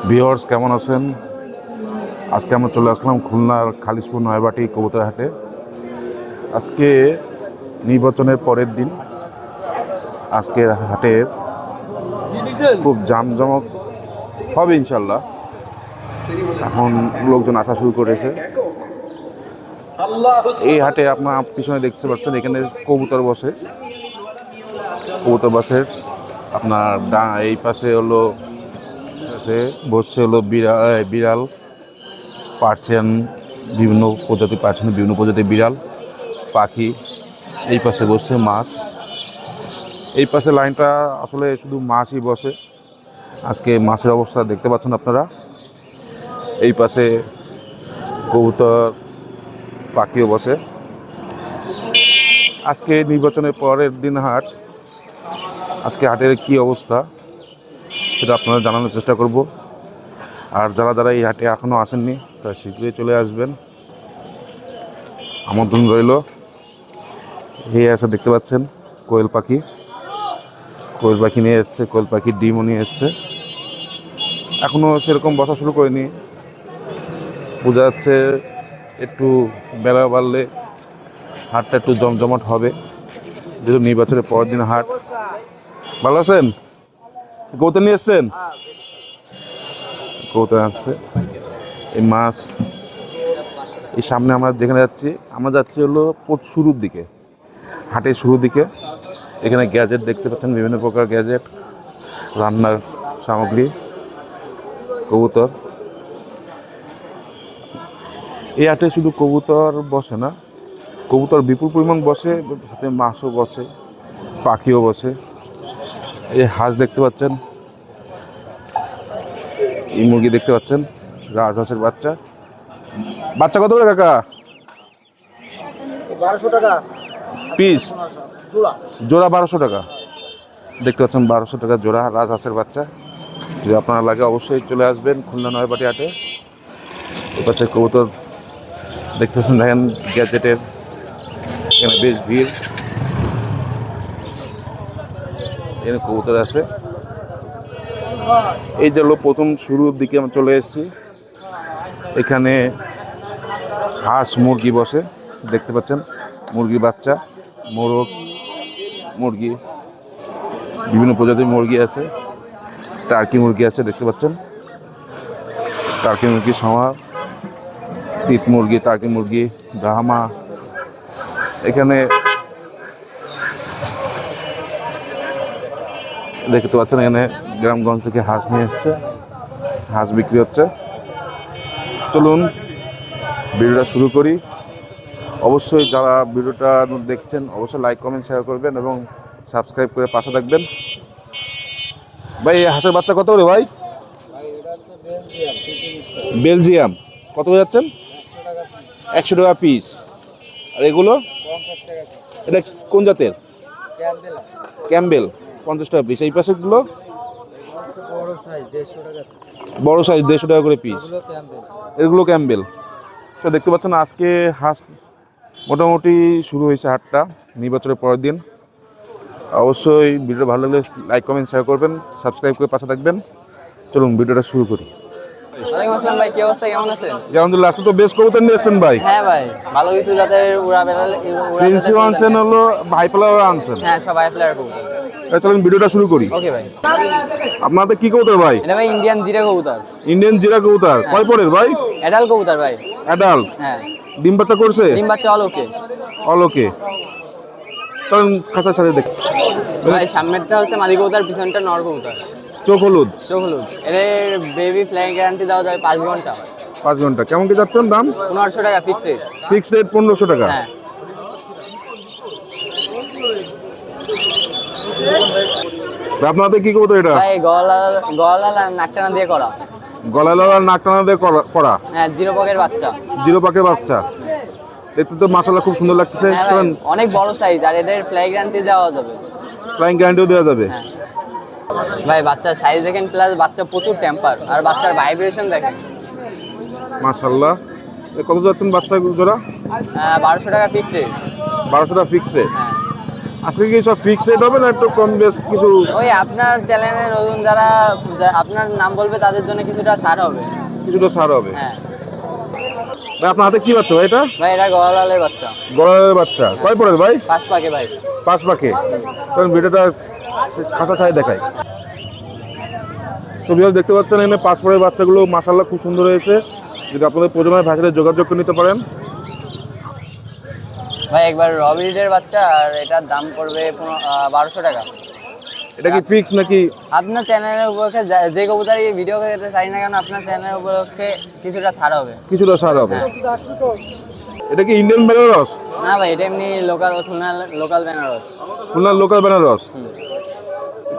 Viewers কেমন আছেন? আজকে আমরা চলে আসলাম খুলনার খালিশপুর নয়াবাটি কবুতর হাটে। আজকে নির্বাচনের পরের দিন। আজকের হাটের খুব জামজমক হবে ইনশাল্লাহ। এখন লোকজন আসা শুরু করেছে। এই হাটে আপনার পিছনে দেখতে পাচ্ছেন এখানে কবুতর বসে। কবুতর বসে আপনার এই পাশে হলো বসছে হলো বিড়াল, পার্সিয়ান বিভিন্ন প্রজাতির বিড়াল পাখি। এই পাশে বসছে মাছ। এই পাশে লাইনটা আসলে শুধু মাছই বসে। আজকে মাছের অবস্থা দেখতে পাচ্ছেন আপনারা। এই পাশে কবুতর পাখিও বসে। আজকে নির্বাচনের পরের দিন হাট। আজকে হাটের কি অবস্থা সেটা আপনারা জানানোর চেষ্টা করব। আর যারা এই হাটে এখনও আসেননি তারা শীঘ্রই চলে আসবেন, আমন্ত্রণ রইল। এই আছে দেখতে পাচ্ছেন কোয়েল পাখি নিয়ে এসছে, কোয়েল পাখির ডিমও নিয়ে এসছে। এখনও সেরকম বসা শুরু করেনি, বোঝা যাচ্ছে একটু বেলা বাড়লে হাটটা একটু জমজমাট হবে, যেহেতু নির্বাচনের পরের দিন হাট। ভালো আছেন? কবুতর নিয়ে এসছেন? কবুতর আসছে। এই মাছ এই সামনে আমরা যেখানে যাচ্ছি হলো শুরুর দিকে, হাটের শুরুর দিকে। এখানে গ্যাজেট দেখতে পাচ্ছেন, বিভিন্ন প্রকার গ্যাজেট, রান্নার সামগ্রী, কবুতর। এই হাটে শুধু কবুতর বসে না, কবুতর বিপুল পরিমাণ বসে, হাতে মাছও বসে, পাখিও বসে। এই হাঁস দেখতে পাচ্ছেন, এই মুরগি দেখতে পাচ্ছেন, রাজহাঁসের বাচ্চা। বাচ্চা কত করে কাকা? 1200 টাকা পিস, জোড়া। 1200 টাকা দেখতে পাচ্ছেন, 1200 টাকা জোড়া রাজহাঁসের বাচ্চা। যদি আপনারা লাগে অবশ্যই চলে আসবেন খুলনা নয়াবাটি হাটে। ওই পাশে কবুতর দেখতে পাচ্ছেন, দেখেন গ্যাজেটের এখানে বেশ ভিড়। এখানে কবুতর আছে। এই যে প্রথম শুরুর দিকে আমরা চলে এসেছি। এখানে হাঁস মুরগি বসে দেখতে পাচ্ছেন, মুরগির বাচ্চা, মোরগ মুরগি, বিভিন্ন প্রজাতির মুরগি আছে, টার্কি মুরগি আছে দেখতে পাচ্ছেন, টার্কি মুরগি সমার, তিত মুরগি, টার্কি মুরগি, ব্রাহ্মা। এখানে দেখতে পাচ্ছেন এখানে গ্রামগঞ্জ থেকে হাঁস নিয়ে এসছে, হাঁস বিক্রি হচ্ছে। চলুন ভিডিওটা শুরু করি। অবশ্যই যারা ভিডিওটা দেখছেন অবশ্যই লাইক কমেন্ট শেয়ার করবেন এবং সাবস্ক্রাইব করে পাশে থাকবেন। ভাই এই হাঁসের বাচ্চা কত করে ভাই? বেলজিয়াম কত করে যাচ্ছেন? 100 টাকা পিস। আর এগুলো এটা কোন জাতের? ক্যাম্বেল, 50 টাকা পিস। এই পাশেগুলো বড় সাইজ, 150 টাকা করে পিস। এগুলো ক্যাম্বেল। তো দেখতে পাচ্ছেন আজকে হাঁস মোটামুটি শুরু হয়েছে হাটটা নির্বাচনের পরের দিন। অবশ্যই ভিডিও ভালো লাগলে লাইক কমেন্ট শেয়ার করবেন, সাবস্ক্রাইব করে পাশে থাকবেন। চলুন ভিডিওটা শুরু করি। ওয়ালাইকুম আসসালাম ভাই, কি অবস্থা, কেমন আছেন? আলহামদুলিল্লাহ। আজকে তো বেশ কবুতর নিয়ে এসেছেন ভাই। হ্যাঁ ভাই, ভালো কিছু যাদের ফ্রেন্সি আনছেন, হলো ভাই ফ্লাওয়ার আনছেন। হ্যাঁ, সব আইফ্লায়ার কবুতর। চলুন ভিডিওটা শুরু করি। ওকে ভাই। আপনাদের কি কবুতর ভাই? এটা ভাই ইন্ডিয়ান জিরা কবুতর। ইন্ডিয়ান জিরা কবুতর কয় পরের ভাই? অ্যাডাল্ট কবুতর ভাই। অ্যাডাল্ট। হ্যাঁ, ডিম বাচ্চা করছে? ডিম বাচ্চা অল ওকে। অল ওকে। চলুন খাঁচার সাথে দেখ। ভাই সামনেরটা হচ্ছে মাদি কবুতর, পিছনটা নর কবুতর। চোখ হলুদ। চোখ হলুদ। এর বেবি ফ্লাইং গ্যারান্টি দেওয়া যাবে 5 ঘন্টা। 5 ঘন্টা। কেমন কি যাচ্ছেন দাম? 1500 টাকা ফিক্স রেট। ফিক্সড রেট 1500 টাকা। হ্যাঁ। আপনাদের কি কবুতর এটা? ভাই গলাল আর নাকটানা দিয়ে করা। গলায় আর নাক টানা দিয়ে করা। হ্যাঁ, জিরো পকের বাচ্চা। জিরো পাকের বাচ্চা। দেখতে তো মাশাআল্লাহ খুব সুন্দর লাগতেছে। হ্যাঁ ভাই, অনেক বড় সাইজ আর এদের ফ্লাই গ্যারান্টি দেওয়া যাবে। ফ্লাইং গ্যারান্টিও দেওয়া যাবে। হ্যাঁ ভাই, বাচ্চার সাইজ দেখেন, প্লাস বাচ্চা প্রচুর টেম্পার আর বাচ্চার ভাইব্রেশন দেখেন। মাশাআল্লাহ। কত যাচ্ছেন বাচ্চা জোড়া? 1200 টাকা ফিক্স রেট। 1200 টাকা ফিক্স রেট। হ্যাঁ। আজকে কি সব ফিক্স রেট হবে না একটু কম বেশ কিছু? ওই আপনার চ্যানেলে নতুন যারা আপনার নাম বলবে তাদের জন্য কিছুটা ছাড় হবে। কিছুটা ছাড় হবে। হ্যাঁ ভাই আপনার হাতে কি বাচ্চা ভাই এটা? ভাই এটা গলালালের বাচ্চা। গলারের বাচ্চা কয় পরের ভাই? 5 পাকে ভাই। 5 পাকে। কারণ ভিডিওটা খাঁচা ছাই দেখায়। সো ভিউয়ার্স দেখতে পাচ্ছেন এখানে 5 পরের বাচ্চাগুলো মাশাআল্লাহ খুব সুন্দর হয়েছে। যদি আপনাদের প্রয়োজন হয় ভাইয়ের সাথে যোগাযোগ করে নিতে পারেন। ভাই একবার রবিডের বাচ্চা আর এটার দাম পড়বে 1200 টাকা। এটা কি ফিক্স নাকি? আপনার চ্যানেলের উপলক্ষে যে কবুতরই ভিডিও করতে চাই না কেন আপনার চ্যানেলের উপলক্ষে কিছুটা ছাড় হবে। কিছুটা ছাড় হবে। এটা কি ইন্ডিয়ান বেনারস? না ভাই এটা এমনি লোকাল খুলনা লোকাল বেনারস। খুলনার লোকাল বেনারস।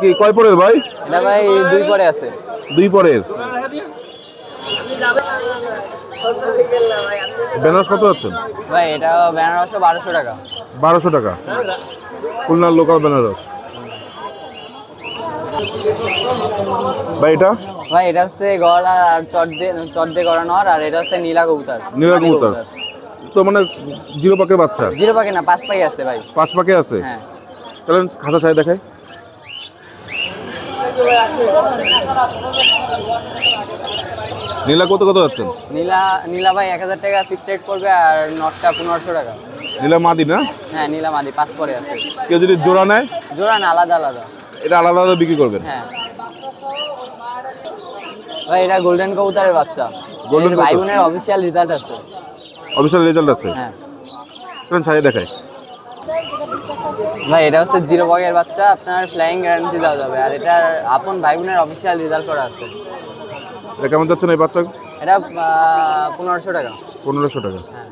কি কয় পরের ভাই? এটা ভাই 2 পরে আছে। 2 পরের। বেনারস কত যাচ্ছেন? ভাই এটা বেনারসও 1200 টাকা। 1200 টাকা। খুলনার লোকাল বেনারস। ভাই এটা? ভাই এটা হচ্ছে গলা আর চট দিয়ে করানো আর এটা হচ্ছে নীলা কবুতর। নীলা কবুতর। তো মানে 0 পাকের বাচ্চা? 0 পাকে না 5 পাকে আছে ভাই। 5 পাকে আছে? হ্যাঁ। চলেন খাঁচা ছাই দেখায়। নীলা কত যাচ্ছেন? নীলা ভাই 1000 টাকা ফিক্সড রেট পড়বে আর নটটা 1500 টাকা। নীলা মাদি না? হ্যাঁ নীলা মাদি 5 পরে আছে। কেউ যদি জোড়া নেয়? জোড়া না আলাদা আলাদা। এটা আলাদা আলাদা বিক্রি করবেন? হ্যাঁ ভাই এটা গোল্ডেন কবুতরের বাচ্চা। গোল্ডেন ভাই বোনের অফিশিয়াল রেজাল্ট আছে। অফিশিয়াল রেজাল্ট আছে? হ্যাঁ। চলেন ছাই দেখায়। ভাই এটা হচ্ছে 0 পাকের বাচ্চা আপনার ফ্লাইং গ্যারান্টি দেওয়া যাবে আর এটার আপন ভাই বোনের অফিশিয়াল রেজাল্ট করা আছে। এটা কেমন যাচ্ছেন এই বাচ্চা? এটা 1500 টাকা। 1500 টাকা। হ্যাঁ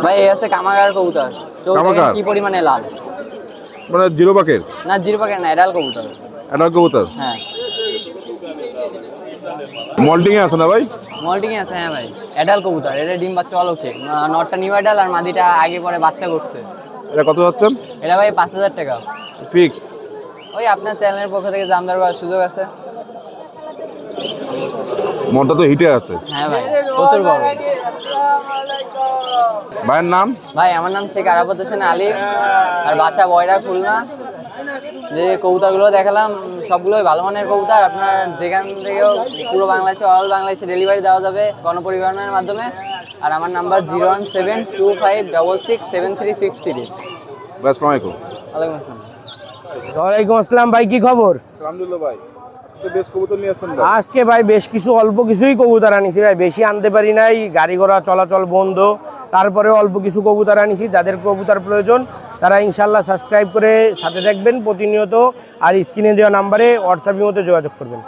ভাই এই আছে কামাগার কবুতর। চোখ দেখেন কি পরিমাণে লাল। মানে 0 পাকের? না 0 পাকের না এডাল কবুতর। এডাল কবুতর? হ্যাঁ। মল্টিং এ আছে না ভাই? মল্টিং এ আছে হ্যাঁ ভাই। এডাল কবুতর এটা ডিম বাচ্চা অলক্ষে। নটটা নিউ এডাল আর মাদিটা আগে পরে বাচ্চা করছে। এটা কত যাচ্ছেন? এটা ভাই 5000 টাকা ফিক্সড। ওই আপনার চ্যানেলের পক্ষ থেকে দাম দর করার সুযোগ আছে। মনটা তো হিটে আছে। হ্যাঁ ভাই প্রচুর বড়। ভাইয়ের নাম? ভাই আমার নাম শেখ আরাফাত হোসেন আলী আর বাসা বয়রা খুলনা। যে কবুতরগুলো দেখালাম সবগুলোই ভালো মানের কবুতর। আপনার যেখান থেকেও পুরো বাংলাদেশে অল বাংলাদেশে ডেলিভারি দেওয়া যাবে গণপরিবহনের মাধ্যমে। আর আমার নাম্বার 01725667363। আসসালামু আলাইকুম। ওয়ালাইকুম আসসালাম। ওয়ালাইকুম আসসালাম ভাই, কি খবর? আলহামদুলিল্লাহ ভাই। আজকে বেশ কবুতর নিয়ে আসছেন ভাই। আজকে ভাই বেশ কিছু অল্প কিছুই কবুতর আনিছি ভাই, বেশি আনতে পারি নাই, গাড়ি ঘোড়া চলাচল বন্ধ। তারপরে অল্প কিছু কবুতর আনিছি। যাদের কবুতর প্রয়োজন তারা ইনশাল্লাহ সাবস্ক্রাইব করে সাথে থাকবেন প্রতিনিয়ত। আর স্ক্রিনে দেওয়া নাম্বারে হোয়াটসঅ্যাপের মধ্যে যোগাযোগ করবেন।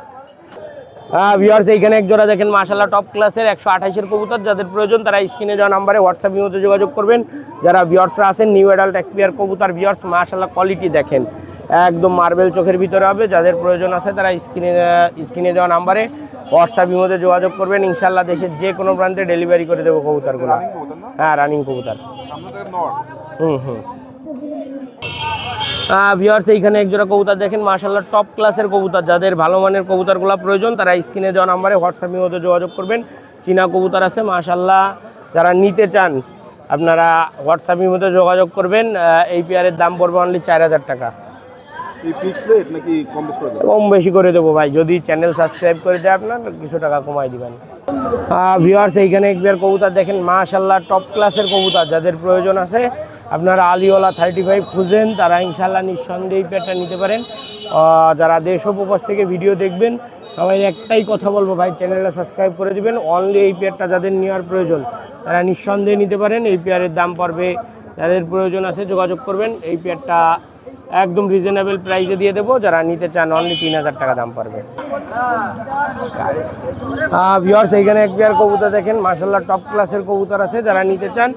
ভিউয়ার্স এইখানে এক জোড়া দেখেন মাশাআল্লাহ টপ ক্লাসের 128-এর কবুতর। যাদের প্রয়োজন তারা স্ক্রিনে দেওয়া নাম্বারে হোয়াটসঅ্যাপের মধ্যে যোগাযোগ করবেন। যারা ভিউয়ার্সরা আছেন নিউ অ্যাডাল্ট এক্সপিয়ার কবুতর ভিউয়ার্স মাশাআল্লাহ কোয়ালিটি দেখেন একদম মার্বেল চোখের ভিতরে হবে। যাদের প্রয়োজন আছে তারা স্ক্রিনে দেওয়া নাম্বারে হোয়াটসঅ্যাপের মধ্যে যোগাযোগ করবেন। ইনশাল্লাহ দেশের যে কোনো প্রান্তে ডেলিভারি করে দেবো কবুতরগুলো। হ্যাঁ রানিং কবুতর। ভিউয়ার্স এইখানে এক জোড়া কবুতর দেখেন মাশাআল্লাহ টপ ক্লাসের কবুতর। যাদের ভালো মানের কবুতরগুলো প্রয়োজন তারা স্ক্রিনে দেওয়া নাম্বারে হোয়াটসঅ্যাপের মধ্যে যোগাযোগ করবেন। চীনা কবুতর আছে মাশাআল্লাহ, যারা নিতে চান আপনারা হোয়াটসঅ্যাপের মধ্যে যোগাযোগ করবেন। এই পেয়ারের দাম পড়বে অনলি 4000 টাকা। কম বেশি করে দেবো ভাই, যদি চ্যানেল সাবস্ক্রাইব করে দেয় আপনার কিছু টাকা কমাই দিবেন। ভিউয়ার্স এইখানে এক পেয়ার কবুতর দেখেন মাশাআল্লাহ টপ ক্লাসের কবুতর। যাদের প্রয়োজন আছে আপনারা আলিওয়ালা 35 খুঁজেন তারা ইনশাল্লাহ নিঃসন্দেহে এই পেয়ারটা নিতে পারেন। যারা দেশ ও প্রবাস থেকে ভিডিও দেখবেন সবাই একটাই কথা বলবো ভাই, চ্যানেলটা সাবস্ক্রাইব করে দিবেন। অনলি এই পেয়ারটা যাদের নেওয়ার প্রয়োজন তারা নিঃসন্দেহে নিতে পারেন। এই পেয়ারের দাম পড়বে, যাদের প্রয়োজন আছে যোগাযোগ করবেন। এই পেয়ারটা একদম রিজনেবল প্রাইসে দিয়ে দেবো। যারা নিতে চান অনলি 3000 টাকা দাম পড়বে। ভিউয়ার্স এইখানে এক পেয়ার কবুতর দেখেন মাশাআল্লাহ টপ ক্লাসের কবুতর আছে। যারা নিতে চান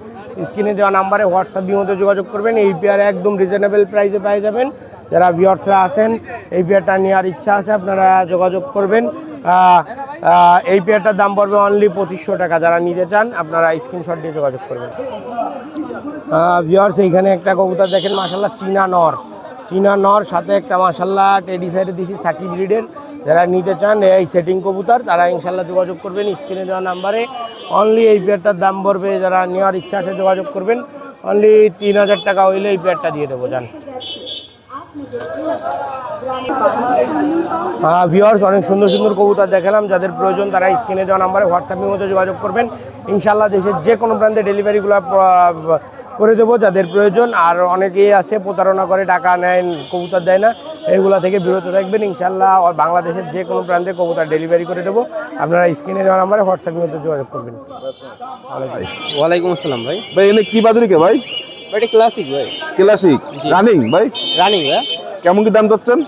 স্ক্রিনে দেওয়া নাম্বারে হোয়াটসঅ্যাপের মধ্যে যোগাযোগ করবেন। এই পেয়ার একদম রিজনেবল প্রাইসে পেয়ে যাবেন। যারা ভিউয়ার্সরা আছেন এই পেয়ারটা নেওয়ার ইচ্ছা আছে আপনারা যোগাযোগ করবেন। এই পেয়ারটার দাম পড়বে অনলি 2500 টাকা। যারা নিতে চান আপনারা স্ক্রিনশট দিয়ে যোগাযোগ করবেন। ভিউয়ার্স এইখানে একটা কবুতর দেখেন মাশাআল্লাহ চীনা নর সাথে একটা মাশাআল্লাহ টেডি সাইডে দিছি সাকিব ব্রিডের। যারা নিতে চান এই সেটিং কবুতর তারা ইনশাল্লাহ যোগাযোগ করবেন স্ক্রিনে দেওয়া নাম্বারে। অনলি এই পেয়ারটার দাম পড়বে, যারা নেওয়ার ইচ্ছা আছে যোগাযোগ করবেন অনলি 3000 টাকা হইলে এই পেয়ারটা দিয়ে দেবো জান। ভিউয়ার্স, অনেক সুন্দর সুন্দর কবুতর দেখালাম। যাদের প্রয়োজন তারা স্ক্রিনে দেওয়া নাম্বারে হোয়াটসঅ্যাপের মধ্যে যোগাযোগ করবেন। ইনশাল্লাহ দেশের যে কোনো প্রান্তে ডেলিভারিগুলো করে দেবো যাদের প্রয়োজন। আর অনেকেই আছে প্রতারণা করে টাকা নেয়, কবুতর দেয় না, এইগুলা থেকে বিরত থাকবেন। ইনশাল্লাহ বাংলাদেশের যে কোনো প্রান্তে কবুতর ডেলিভারি করে দেবো। আপনারা স্ক্রিনে দেওয়া নাম্বারে হোয়াটসঅ্যাপের মধ্যে যোগাযোগ করবেন। ওয়ালাইকুম আসসালাম ভাই। ভাই এনে কি বাদুরি কে ভাই? এটা ক্লাসিক ভাই। ক্লাসিক রানিং ভাই? রানিং ভাই। কেমন কি দাম চাচ্ছেন?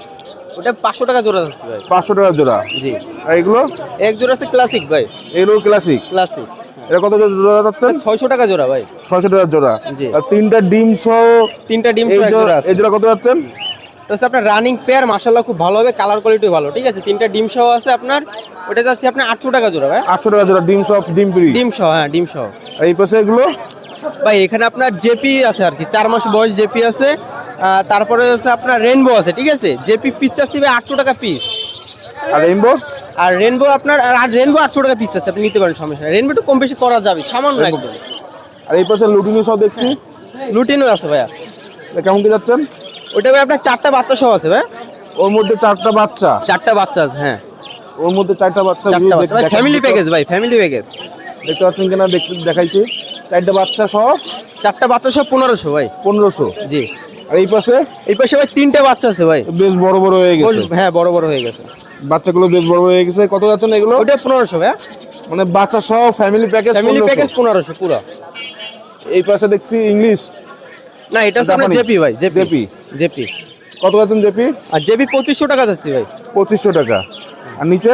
ওটা 500 টাকা জোড়া আছে ভাই। 500 টাকা জোড়া? জি। আর এগুলো? এক জোড়া আছে ক্লাসিক ভাই। এগুলো ক্লাসিক? ক্লাসিক। এটা কত জোড়া চাচ্ছেন? 600 টাকা জোড়া ভাই। 600 টাকা জোড়া। জি। আর তিনটা ডিম সহ? তিনটা ডিম সহ এক জোড়া আছে। এই জোড়া কত যাচ্ছেন? এটা হচ্ছে আপনার রানিং পেয়ার, মাশাআল্লাহ খুব ভালো হবে, কালার কোয়ালিটি ভালো, ঠিক আছে। তিনটা ডিম সহ আছে আপনার, ওটা যাচ্ছে আপনার 800 টাকা জোড়া ভাই। 800 টাকা জোড়া ডিম সহ? ডিম ফ্রি? ডিম সহ, হ্যাঁ ডিম সহ। আর এই পাশে এগুলো? ভাই এখানে আপনার জেপি আছে আর কি, 4 মাস বয়স জেপি আছে। তারপরে হচ্ছে আপনার রেনবো আছে, ঠিক আছে। জেপি পিস চাচ্ছি ভাই 800 টাকা পিস। আর রেইনবো? আর রেনবো আপনার, আর রেনবো 800 টাকা পিস আছে, আপনি নিতে পারেন, সমস্যা নেই। রেনবো একটু কম বেশি করা যাবে, সামান্য একদম। আর এই পাশে লুটিনো সহ দেখছি? লুটিনও আছে ভাইয়া। এটা কেমন কি যাচ্ছেন? ওটা ভাই আপনার 4টা বাচ্চা সহ আছে ভাই। ওর মধ্যে 4টা বাচ্চা? 4টা বাচ্চা আছে, হ্যাঁ। ওর মধ্যে 4টা বাচ্চা? 4টা বাচ্চা ফ্যামিলি প্যাকেজ ভাই, ফ্যামিলি প্যাকেজ। দেখতে পাচ্ছেন কিনা দেখাইছি। 4টা বাচ্চা সহ? 4টা বাচ্চা সহ 1500 ভাই। 1500? জি। আর এই পাশে? এই পাশে ভাই 3টে বাচ্চা আছে ভাই, বেশ বড় বড় হয়ে গেছে। হ্যাঁ বড় বড় হয়ে গেছে বাচ্চাগুলো, বেশ বড় হয়ে গেছে। কত যাচ্ছেন এগুলো? ওটা 1500 ভাই। মানে বাচ্চা সহ ফ্যামিলি প্যাকেজ? ফ্যামিলি প্যাকেজ 1500 পুরো। এই পাশে দেখছি ইংলিশ? না এটা হচ্ছে আপনার জেপি ভাই। জেপি। জেপি কত যাচ্ছেন জেপি? আর জেপি 2500 টাকা যাচ্ছে ভাই। 2500 টাকা। আর নিচে?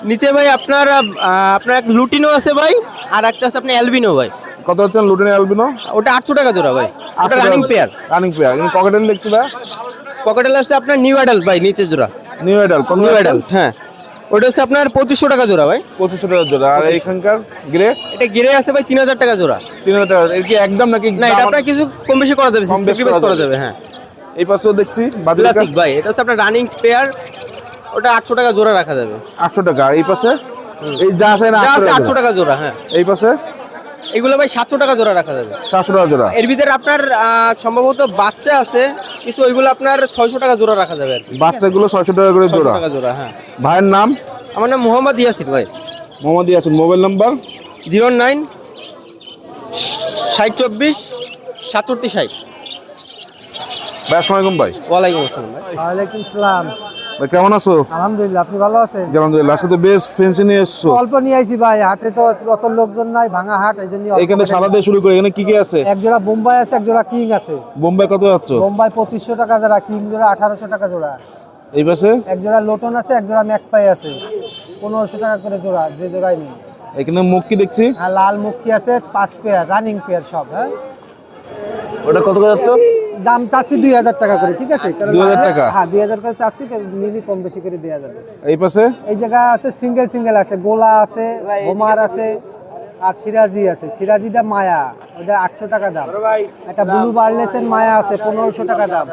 নিচে ভাই আপনার আপনার এক লুটিনো আছে ভাই, আর একটা আছে আপনার অ্যালবিনো ভাই। কত যাচ্ছেন লুটিনো অ্যালবিনো? ওটা 800 টাকা জোড়া ভাই। ওটা রানিং পেয়ার। Running pair. কিন্তু পকেটেল দেখছি ভাই? পকেটেল আছে আপনার নিউ অ্যাডাল্ট ভাই, নিচে জোড়া নিউ অ্যাডাল্ট? কত? নিউ অ্যাডাল্ট, হ্যাঁ। ওটা হচ্ছে আপনার 2500 টাকা জোড়া ভাই। 2500 টাকা জোড়া। আর এইখানকার গ্রে? এটা গিরে আছে ভাই 3000 টাকা জোড়া। 3000 টাকা? এর কি একদম নাকি? না এটা আপনার কিছু কম বেশি করা যাবে, কম বেশি স্যাক্রিফাইস করা যাবে, হ্যাঁ। এই পাশেও দেখছি ক্লাসিক ভাই, এটা হচ্ছে আপনার রানিং পেয়ার, ওটা 800 টাকা জোড়া রাখা যাবে। 800 টাকা। আর এই পাশে? এই যা আছে না 800 টাকা জোড়া, হ্যাঁ। এই পাশে? এগুলো ভাই 700 টাকা জোড়া রাখা যাবে। 700 টাকা জোড়া? এর ভিতরে আপনার সম্ভবত বাচ্চা আছে কিছু, ওইগুলো আপনার 600 টাকা জোড়া রাখা যাবে আর কি। বাচ্চাগুলো 600 টাকা করে জোড়া? 600 টাকা জোড়া, হ্যাঁ। ভাইয়ের নাম? আমার নাম মোহাম্মদ ইয়াসির ভাই। মোহাম্মদ ইয়াসিন। Mobile number? 09 6024 67 60। ভাই আসসালামু আলাইকুম ভাই। ওয়ালাইকুম আসসালাম ভাই। ওয়ালাইকুম সালাম। ভাই কেমন আছো? আলহামদুলিল্লাহ, আপনি ভালো আছেন? আলহামদুলিল্লাহ। আজকে তো বেশ ফেন্সি নিয়ে এসছো। অল্প নিয়ে আইছি ভাই, হাটে তো অত লোকজন নাই, ভাঙা হাট, এই জন্য এখানে সাদা দিয়ে শুরু করে এখানে কি কি আছে? এক জোড়া বোম্বাই আছে, এক জোড়া কিং আছে। বোম্বাই কত যাচ্ছ? বোম্বাই 2500 টাকা জোড়া, কিং জোড়া 1800 টাকা জোড়া। এই পাশে? এক জোড়া লোটন আছে, এক জোড়া ম্যাকপাই আছে, 1500 টাকা করে জোড়া, যে জোড়াই নেই। এখানে মুখ কি দেখছি? আর লাল মুক্তি আছে 5 পেয়ার, রানিং পেয়ার সব, হ্যাঁ। ওটা কত করে যাচ্ছ? দাম চাচ্ছি 2000 টাকা করে, ঠিক আছে? 2000 টাকা? হ্যাঁ 2000 করে চাচ্ছি, নিলি কম বেশি করে দেওয়া যাবে। এই পাশে? এই জায়গা আছে সিঙ্গেল সিঙ্গেল আছে, গোলা আছে, হোমার আছে, আর সিরাজি আছে। সিরাজিটা মায়া, ওটা 800 টাকা দাম। একটা ব্লু বার্লেসের মায়া আছে 1500 টাকা দাম।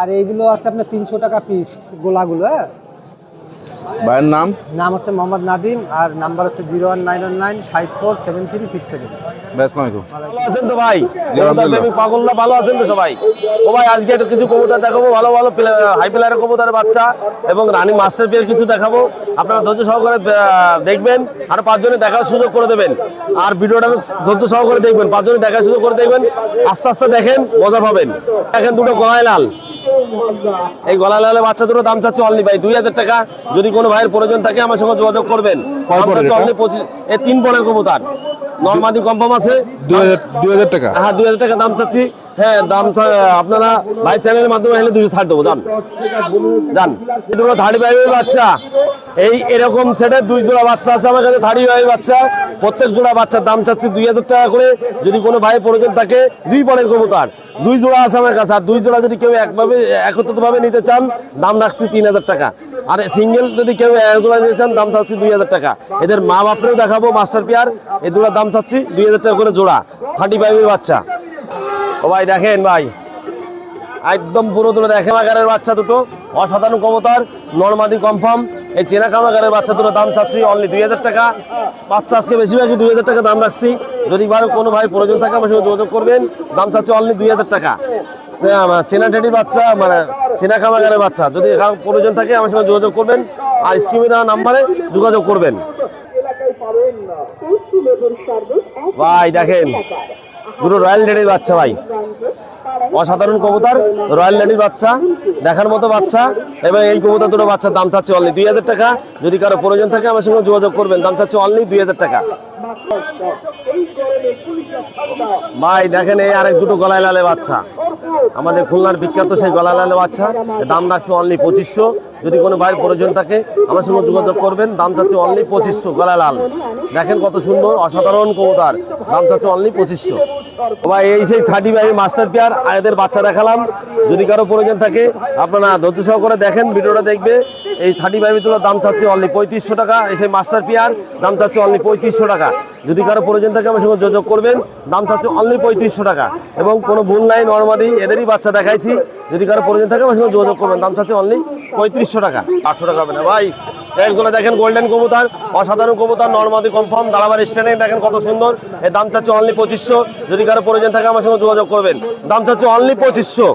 আর এইগুলো আছে আপনার 300 টাকা পিস, গোলাগুলো, হ্যাঁ। ভাইয়ের নাম? নাম হচ্ছে মোহাম্মদ নাদিম, আর নাম্বার হচ্ছে 01919 547367। ভাই আসসালামু আলাইকুম। ভালো আছেন তো ভাই? আলহামদুলিল্লাহ। পাগল না, ভালো আছেন তো সবাই? ও ভাই আজকে একটু কিছু কবুতর দেখাবো, ভালো ভালো হাই প্লেয়ারের কবুতরের বাচ্চা এবং রানী মাস্টার পেয়ার কিছু দেখাবো। আপনারা ধৈর্য সহকারে দেখবেন, আর 5 জনে দেখার সুযোগ করে দেবেন। আর ভিডিওটা ধৈর্য সহকারে দেখবেন, 5 জনে দেখার সুযোগ করে দেখবেন। আস্তে আস্তে দেখেন, মজা পাবেন। দেখেন দুটো গলায় লাল, এই গলায় লালের বাচ্চা দুটো দাম চাচ্ছে অনলি ভাই 2000 টাকা। যদি কোনো ভাইয়ের প্রয়োজন থাকে আমার সঙ্গে যোগাযোগ করবেন। অনলি 25, এই 3 পরের কবুতর, নরমাদি কনফার্ম আছে। 2000 টাকা? হ্যাঁ 2000 টাকা দাম চাচ্ছি। হ্যাঁ দাম আপনারা ভাই চ্যানেলের মাধ্যমে হলে 200 ছাড় দেবো। যান দুটো 35 বাচ্চা, এই এরকম সেটে 2 জোড়া বাচ্চা আছে আমার কাছে, 35 বাচ্চা। প্রত্যেক জোড়া বাচ্চার দাম চাচ্ছি 2000 টাকা করে। যদি কোনো ভাইয়ের প্রয়োজন থাকে 2 পরের কবুতর 2 জোড়া আছে আমার কাছে। আর 2 জোড়া যদি কেউ একত্রিতভাবে নিতে চান দাম রাখছি 3000 টাকা। আর সিঙ্গেল যদি কেউ 1 জোড়া নিতে চান দাম চাচ্ছি 2000 টাকা। এদের মা বাপরেও দেখাবো মাস্টার পেয়ার, এই দুটো দাম চাচ্ছি 2000 টাকা করে জোড়া, 35 বাচ্চা। ও ভাই দেখেন ভাই, একদম পুরো দুটো দেখে কামাগারের বাচ্চা দুটো অসাধারণ কবুতর, নরমাদি কনফার্ম। এই চেনা কামাগারের বাচ্চা দুটো দাম চাচ্ছি অনলি 2000 টাকা। বাচ্চা আজকে বেশিরভাগই 2000 টাকা দাম রাখছি। যদি কোনো ভাই প্রয়োজন থাকে আমার সঙ্গে যোগাযোগ করবেন, দাম চাচ্ছি অনলি 2000 টাকা। চেনা টেডি বাচ্চা মানে চেনা কামাগারের বাচ্চা, যদি প্রয়োজন থাকে আমার সঙ্গে যোগাযোগ করবেন আর স্ক্রিনে দেওয়া নাম্বারে যোগাযোগ করবেন। ভাই দেখেন দুটো রয়্যাল টেডির বাচ্চা ভাই, অসাধারণ কবুতর, রয়্যাল লেডির বাচ্চা, দেখার মতো বাচ্চা। এবং এই কবুতর দুটো বাচ্চার দাম চাচ্ছে অনলি 2000 টাকা। যদি কারো প্রয়োজন থাকে আমার সঙ্গে যোগাযোগ করবেন, দাম চাচ্ছে অনলি 2000 টাকা। ভাই দেখেন এই আরেক দুটো গলায় লালে বাচ্চা, আমাদের খুলনার বিখ্যাত সেই গলায় লালে বাচ্চা, দাম রাখছে অনলি 2500। যদি কোনো ভাইয়ের প্রয়োজন থাকে আমার সঙ্গে যোগাযোগ করবেন, দাম চাচ্ছে অনলি 2500 গলায় লাল। দেখেন কত সুন্দর অসাধারণ কবুতর, দাম চাচ্ছে অনলি 2500। ভাই এই সেই 35 মাস্টার পেয়ার এদের বাচ্চা দেখালাম। যদি কারো প্রয়োজন থাকে আপনারা ধৈর্য সহকারে দেখেন, ভিডিওটা দেখবে। এই 35 তোলার দাম চাচ্ছে অনলি 3500 টাকা। এই সেই মাস্টার পেয়ার দাম চাচ্ছে অনলি 3500 টাকা। যদি কারো প্রয়োজন থাকে আমার সঙ্গে যোগাযোগ করবেন, দাম চাচ্ছে অনলি 3500 টাকা। এবং কোনো ভুল নাই, নরমাদি এদেরই বাচ্চা দেখাইছি। যদি কারো প্রয়োজন থাকে আমার সঙ্গে যোগাযোগ করবেন, দাম চাচ্ছে অনলি 3500 টাকা। 800 টাকা হবে না ভাই। এগুলো দেখেন গোল্ডেন কবুতর, অসাধারণ কবুতর, নরমাদি কনফার্ম, দালাবাড়ি স্ট্যান্ডে দেখেন কত সুন্দর। এর দাম চাচ্ছে অনলি 2500। যদি কারো প্রয়োজন থাকে আমার সঙ্গে যোগাযোগ করবেন, দাম চাচ্ছে অনলি 2500।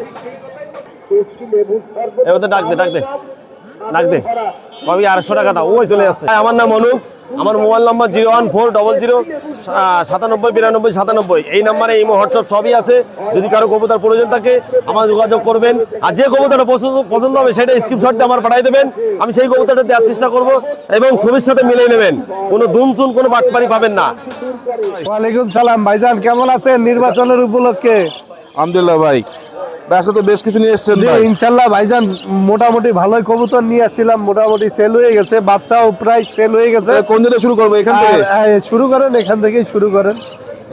এবার ডাক দে কবি 800 টাকা দাও, ওই চলে যাচ্ছে। আমার নাম অনুপ, আমার মোবাইল নাম্বার 0140097929297। এই নাম্বারে এই হোয়াটসঅ্যাপ সবই আছে। যদি কারো কবুতর প্রয়োজন থাকে আমার যোগাযোগ করবেন। আর যে কবুতরটা পছন্দ হবে সেটা স্ক্রিনশট দিয়ে আমার পাঠিয়ে দেবেন, আমি সেই কবুতরটা দেওয়ার চেষ্টা করব। এবং ছবির সাথে মিলিয়ে নেবেন, কোনো দুমচুন কোনো বাটপারি পাবেন না। ওয়ালাইকুম সালাম ভাইজান, কেমন আছেন নির্বাচনের উপলক্ষে? আলহামদুলিল্লাহ ভাই, আজকে তো বেশ কিছু নিয়ে এসেছেন জি ভাই। ইনশাল্লাহ ভাইজান, মোটামুটি ভালোই কবুতর নিয়ে আসছিলাম, মোটামুটি সেল হয়ে গেছে, বাচ্চাও প্রায় সেল হয়ে গেছে। কোন দিকে শুরু করবো? এখান থেকে শুরু করেন, এখান থেকেই শুরু করেন।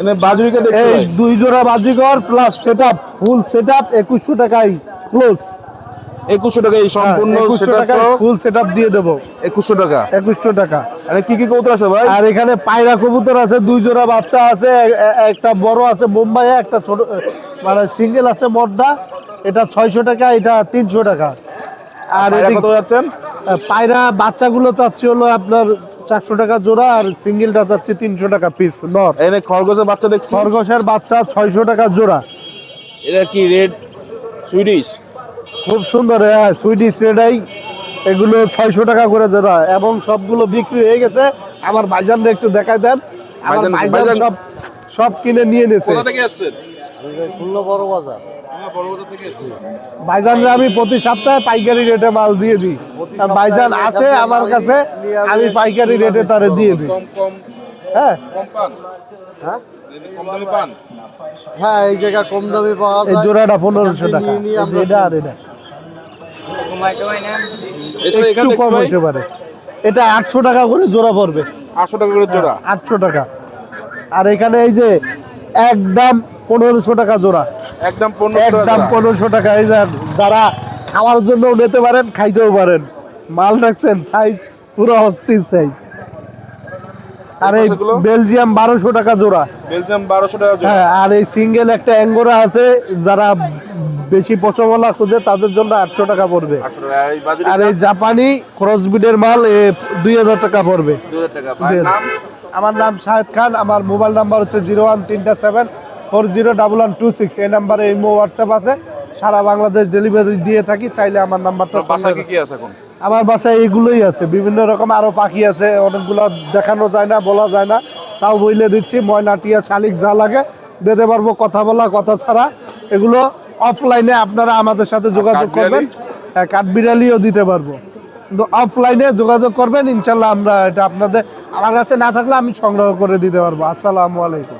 এনে বাজুরিকে দেখছি এই ভাই। 2 জোড়া বাজিকর প্লাস সেটআপ, ফুল সেটআপ 2100 টাকায় ক্লোজ। 2100 টাকা এই সম্পূর্ণ 2100 সেটআপ টাকায় ফুল সেটআপ দিয়ে দেবো। 2100 টাকা। 2100 টাকা। আরে কি কি কবুতর আছে ভাই? আর এখানে পায়রা কবুতর আছে, 2 জোড়া বাচ্চা আছে, একটা বড় আছে বোম্বাই, একটা ছোট মানে সিঙ্গেল আছে মর্দা। এটা 600 টাকা, এটা 300 টাকা। আর কত যাচ্ছেন? পায়রা বাচ্চাগুলো চাচ্ছি হলো আপনার 400 টাকা জোড়া, আর সিঙ্গেলটা চাচ্ছি 300 টাকা পিস নর। এনে খরগোশের বাচ্চা দেখছি। খরগোশের বাচ্চা 600 টাকা জোড়া। এটা কি রেড সুইডিশ? খুব সুন্দর, হ্যাঁ সুইডিশ রেডাই। এগুলো 600 টাকা করে জোড়া, এবং সবগুলো বিক্রি হয়ে গেছে। আমার ভাইজানরা একটু দেখাই দেন, আমার ভাইজান সব কিনে নিয়ে নিয়েছে। কোথা থেকে আসছেন? খুলনা বড় বাজার। বড়বাজার থেকে এসেছি। ভাইজানরা আমি প্রতি সপ্তাহে পাইকারি রেটে মাল দিয়ে দিই। আর ভাইজান আসে আমার কাছে, আমি পাইকারি রেটে তারে দিয়ে দিই। কম হ্যাঁ পান? হ্যাঁ কম দামে পান? হ্যাঁ, এই জায়গা কম দামে পাওয়া এই যায়। জোড়াটা 1500 টাকা। নিয়ে নিয়ে আমরা এটা আর এটা এছাড়া এখানে একটু দেখছি কম ভাই হতে পারে। এটা 800 টাকা করে জোড়া পড়বে। 800 টাকা করে জোড়া। 800 টাকা। আর এখানে এই যে একদম 1500 টাকা জোড়া, একদম 1500 একদম টাকা। 1500 টাকা। এই যে যারা খাওয়ার জন্য নিতে পারেন, খাইতেও পারেন। মাল রাখছেন সাইজ পুরো অস্থির সাইজ। আর এই পাশেগুলো? বেলজিয়াম 1200 টাকা জোড়া। বেলজিয়াম 1200 টাকা জোড়া। হ্যাঁ, আর এই সিঙ্গেল একটা অ্যাঙ্গোরা আছে, যারা বেশি পচমলা খুঁজে তাদের জন্য 800 টাকা পড়বে। 800 টাকা। আর এই বাজুরি আর এই জাপানি ক্রসবিডের মাল 2000 টাকা পড়বে। 2000 টাকা। ভাই নাম? আমার নাম শাহেদ খান, আমার মোবাইল নাম্বার হচ্ছে 01337401126। এই নাম্বারে ইমো হোয়াটসঅ্যাপ আছে, সারা বাংলাদেশ ডেলিভারি দিয়ে থাকি। চাইলে আমার নাম্বারটা আপনার বাসায় কি কি আছে এখন? আমার বাসায় এইগুলোই আছে, বিভিন্ন রকম আরো পাখি আছে, অনেকগুলো দেখানো যায় না, বলা যায় না, তাও বইলে দিচ্ছি। ময়না, টিয়া, শালিক যা লাগে দিতে পারবো, কথা বলা, কথা ছাড়া। এগুলো অফলাইনে আপনারা আমাদের সাথে যোগাযোগ করবেন। হ্যাঁ, কাঠবিড়ালিও দিতে পারবো, কিন্তু অফলাইনে যোগাযোগ করবেন, ইনশাল্লাহ আমরা এটা আপনাদের, আমার কাছে না থাকলে আমি সংগ্রহ করে দিতে পারবো। আসসালামু আলাইকুম।